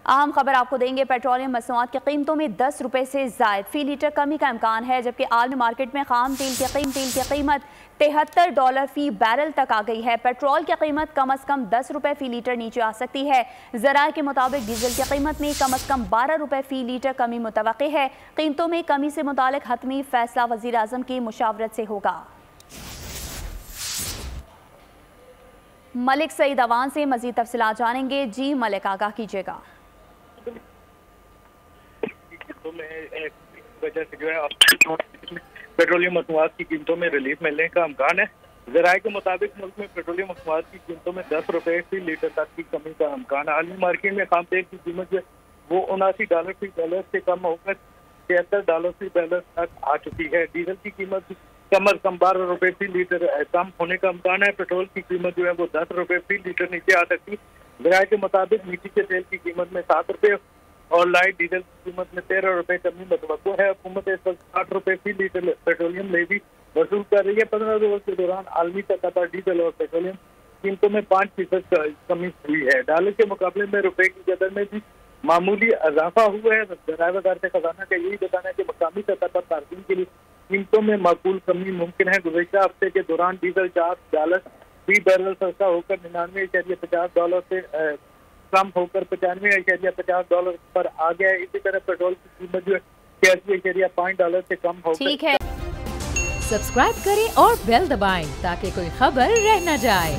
अहम खबर आपको देंगे, पेट्रोलियम मसनूआत की कीमतों में 10 रुपए से जायद फी लीटर कमी का इम्कान है, जबकि आलमी मार्केट में खाम तेल की कीमत $73 फी बैरल तक आ गई है। पेट्रोल की कीमत कम अज कम 10 रुपए फी लीटर नीचे आ सकती है। ज़राए के मुताबिक डीजल की कीमत में कम अज कम 12 रुपए फी लीटर कमी मुतवक्की है। कीमतों में कमी से मुतालिक हतमी फैसला वज़ीर आज़म की मुशावरत से होगा। मलिक सईद अवान से मजीद तफसीलात जानेंगे। जी मलिक, आगाह कीजिएगा। वजह से जो है पेट्रोलियम मसनूआत की कीमतों में रिलीफ मिलने का इम्कान है। ज़राए के मुताबिक मुल्क में पेट्रोलियम मसनूआत की कीमतों में 10 रुपए फी लीटर तक की कमी का इम्कान है। आलमी मार्केट में खाम तेल की कीमत जो वो $79 फी बैरल से कम होकर $73 फी बैरल तक आ चुकी है। डीजल की कीमत कम अज कम 12 रुपए फी लीटर कम होने का इम्कान है। पेट्रोल की कीमत जो है वो 10 रुपए फी लीटर नीचे आ सकती है। ज़राए के मुताबिक मीठी के तेल की कीमत में 7 रुपए और लाइट डीजल की कीमत में 13 रुपए कमी मुतवक्को है। हुकूमत इस वक्त 60 रुपए फी लीटर पेट्रोलियम लेवी वसूल कर रही है। 15 रोज के दौरान आलमी सतह पर डीजल और पेट्रोलियम कीमतों में 5% कमी हुई है। डॉलर के मुकाबले में रुपए की कदर में भी मामूली इजाफा हुआ है। ज़राए वजारत खजाना का यही बताना है कि मकामी सतह पर तारकीन के लिए कीमतों में माकूल कमी मुमकिन है। गुज़श्ता हफ्ते के दौरान डीजल $4 फी बैरल सस्ता होकर $99.50 से कम होकर $95.50 पर आ गया है। इसी तरह पेट्रोल की कीमत जो है $86.5 से कम होकर। ठीक है, सब्सक्राइब करें और बेल दबाएं ताकि कोई खबर रह न जाए।